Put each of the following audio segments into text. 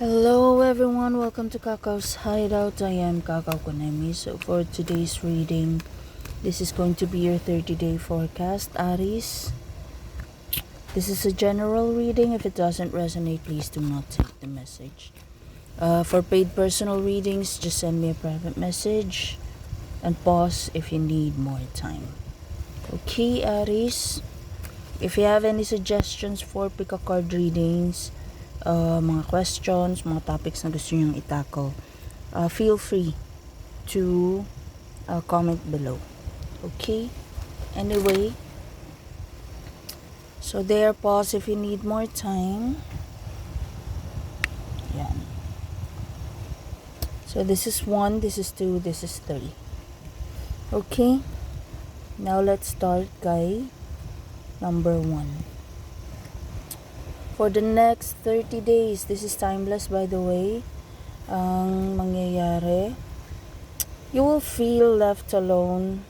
Hello everyone, welcome to Kakao's Hideout. I am Kakao Konemi. So for today's reading, this is going to be your 30-day forecast, Aries. This is a general reading. If it doesn't resonate, please do not take the message. For paid personal readings, just send me a private message and pause if you need more time. Okay, Aries. If you have any suggestions for pick a card readings, mga questions, mga topics na gusto nyong i-tackle, feel free to comment below. Okay? Anyway, so there, pause if you need more time. Yan. So this is 1, this is 2, this is 3. Okay? Now let's start kay number 1. For the next 30 days, this is timeless by the way, ang mangyayari, you will feel left alone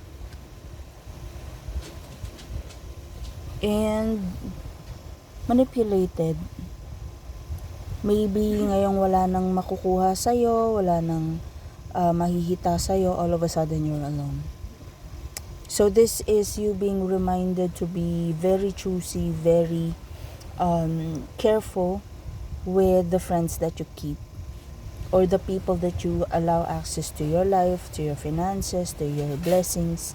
and manipulated. Maybe ngayong wala nang makukuha sa'yo, wala nang mahihita sa'yo, all of a sudden you're alone. So this is you being reminded to be very choosy, very careful with the friends that you keep or the people that you allow access to your life, to your finances, to your blessings.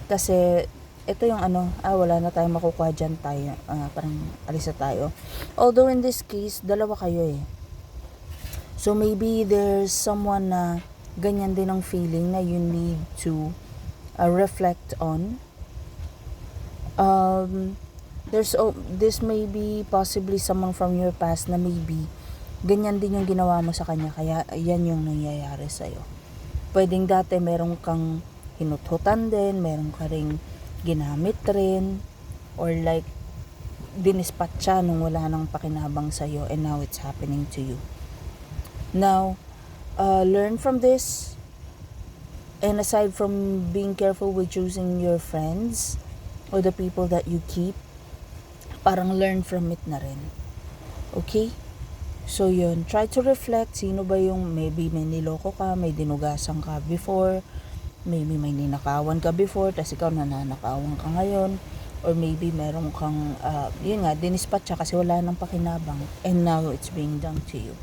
Kasi ito yung wala na tayong makukuha dyan, tayo, parang alis na tayo. Although in this case, dalawa kayo eh. So maybe there's someone na ganyan din ang feeling na you need to reflect on. This may be possibly someone from your past na maybe ganyan din yung ginawa mo sa kanya, kaya yan yung nangyayari sa'yo. Pwedeng dati meron kang hinuthutan din, meron ka ring ginamit rin, or like dinispat siya nung wala nang pakinabang sa'yo, and now it's happening to you. Now, learn from this, and aside from being careful with choosing your friends or the people that you keep, parang learn from it na rin. Okay? So yun, try to reflect, sino ba yung maybe may niloko ka, may dinugasan ka before, maybe may ninakawan ka before, tas ikaw nananakawan ka ngayon, or maybe meron kang, yun nga, dinispat siya kasi wala nang pakinabang, and now it's being done to you.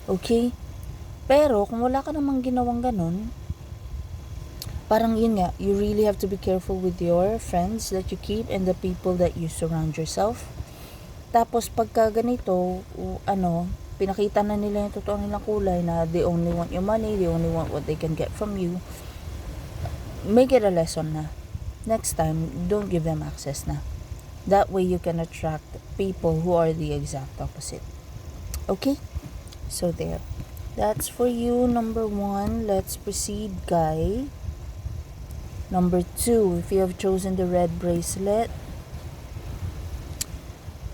Okay? Pero kung wala ka namang ginawang ganun, parang yun nga, you really have to be careful with your friends that you keep and the people that you surround yourself. Tapos pagka ganito, pinakita na nila yung totoo nilang kulay na they only want your money, they only want what they can get from you, make it a lesson na. Next time, don't give them access na. That way you can attract people who are the exact opposite. Okay? So there. That's for you, number 1. Let's proceed, guy. Number 2, if you have chosen the red bracelet,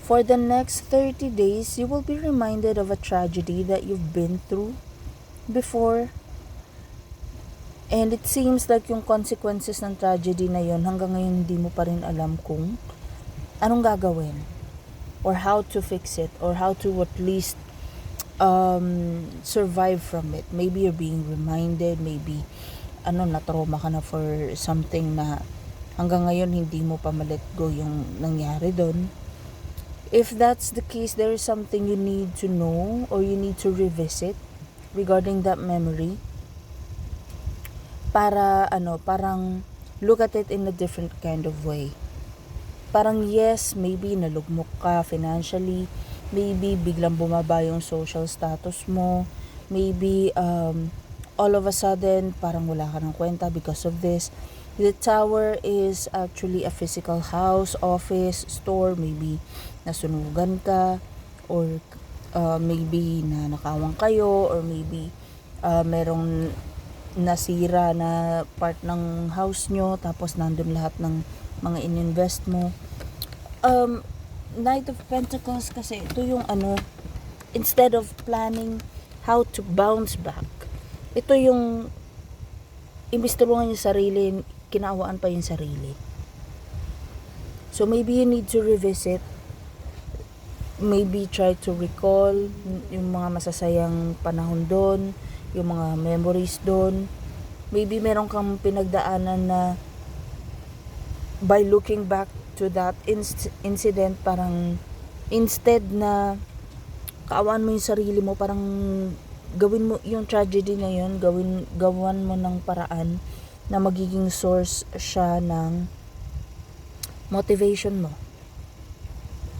for the next 30 days, you will be reminded of a tragedy that you've been through before. And it seems like yung consequences ng tragedy na yun, hanggang ngayon hindi mo pa rin alam kung anong gagawin, or how to fix it, or how to at least survive from it. Maybe you're being reminded, maybe na-trauma ka na for something na hanggang ngayon hindi mo pa ma-let go yung nangyari doon. If that's the case, there is something you need to know or you need to revisit regarding that memory para parang look at it in a different kind of way. Parang yes, maybe nalugmok ka financially, maybe biglang bumaba yung social status mo, maybe all of a sudden, parang wala ka ng kwenta because of this. The tower is actually a physical house, office, store, maybe nasunugan ka, or maybe nanakawan kayo, or maybe merong nasira na part ng house nyo, tapos nandun lahat ng mga ininvest mo. Knight of Pentacles kasi ito yung instead of planning how to bounce back, ito yung imbis tulungan yung sarili, kinaawaan pa yung sarili. So maybe you need to revisit maybe try to recall yung mga masasayang panahon doon, yung mga memories doon. Maybe meron kang pinagdaanan na by looking back to that incident, parang instead na kaawaan mo yung sarili mo, parang gawin mo yung tragedy na yun, gawan mo ng paraan na magiging source siya ng motivation mo.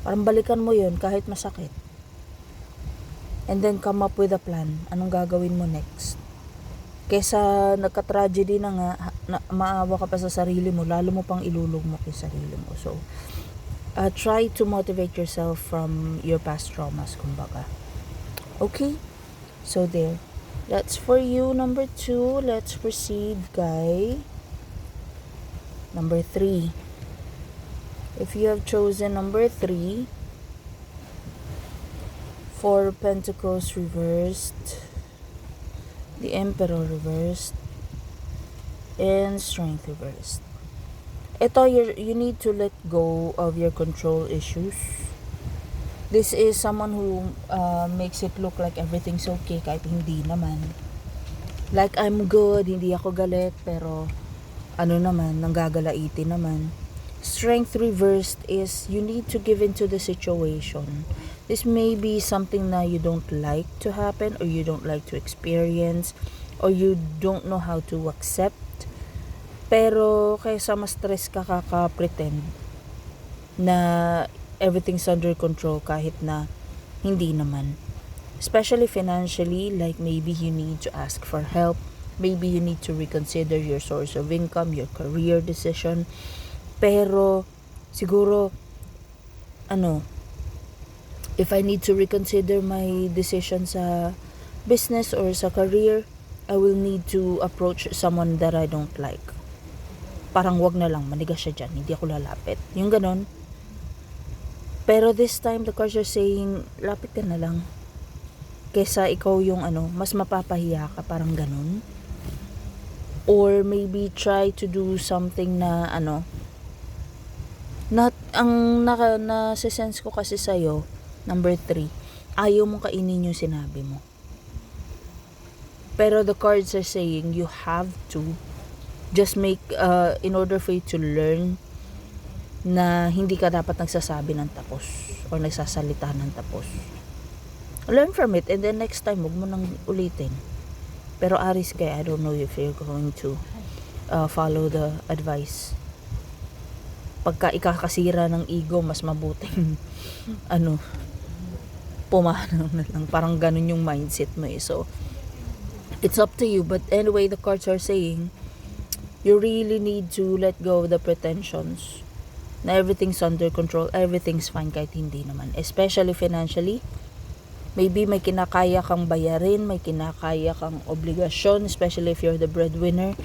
Parang balikan mo yun kahit masakit. And then come up with a plan. Anong gagawin mo next? Kesa nagka-tragedy na nga, maawa ka pa sa sarili mo, lalo mo pang ilulugmok yung sarili mo. So, try to motivate yourself from your past traumas, kumbaga. Okay? So, there. That's for you, number 2. Let's proceed, guy. Number 3. If you have chosen number 3, 4 Pentacles reversed, the Emperor reversed, and Strength reversed. Ito, you need to let go of your control issues. This is someone who makes it look like everything's okay kahit hindi naman. Like, I'm good, hindi ako galit, pero ano naman, nanggagalaiti naman. Strength reversed is you need to give into the situation. This may be something na you don't like to happen, or you don't like to experience, or you don't know how to accept. Pero kaysa ma-stress ka, kaka-pretend na everything's under control kahit na hindi naman. Especially financially, like maybe you need to ask for help. Maybe you need to reconsider your source of income, your career decision. Pero siguro if I need to reconsider my decision sa business or sa career, I will need to approach someone that I don't like. Parang wag na lang, manigas siya dyan, hindi ako lalapit. Yung ganon. Pero this time, the cards are saying, lapit ka na lang. Kesa ikaw yung mas mapapahiya ka, parang ganon. Or maybe try to do something na nasa-sense ko kasi sa'yo, number 3, ayaw mong kainin yung sinabi mo. Pero the cards are saying you have to just make, in order for you to learn na hindi ka dapat nagsasabi ng tapos or nagsasalita ng tapos. Learn from it, and then next time, huwag mo nang ulitin. Pero Aries kaya, I don't know if you're going to follow the advice. Pagka ikakasira ng ego, mas mabuting pumanaw na lang. Parang ganun yung mindset mo eh. So, it's up to you. But anyway, the cards are saying, you really need to let go of the pretensions na everything's under control, everything's fine kahit hindi naman. Especially financially. Maybe may kinakaya kang bayarin, may kinakaya kang obligasyon, especially if you're the breadwinner.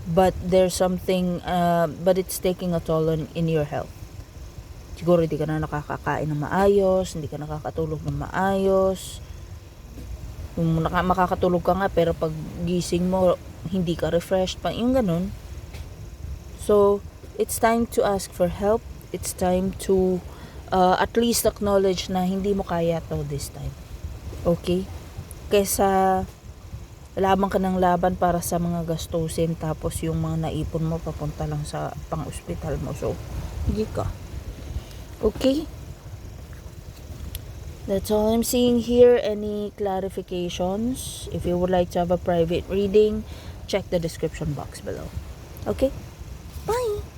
But there's something, but it's taking a toll in your health. Siguro hindi ka na nakakakain ng maayos, hindi ka nakakatulog ng maayos. Makakatulog ka nga, pero pag gising mo, hindi ka refreshed, yung ganun. So, it's time to ask for help. It's time to at least acknowledge na hindi mo kaya to this time. Okay? Kesa laban ka ng laban para sa mga gastusin, tapos yung mga naipon mo papunta lang sa pang-ospital mo. So, hindi ka. Okay? That's all I'm seeing here. Any clarifications? If you would like to have a private reading, check the description box below. Okay? Bye!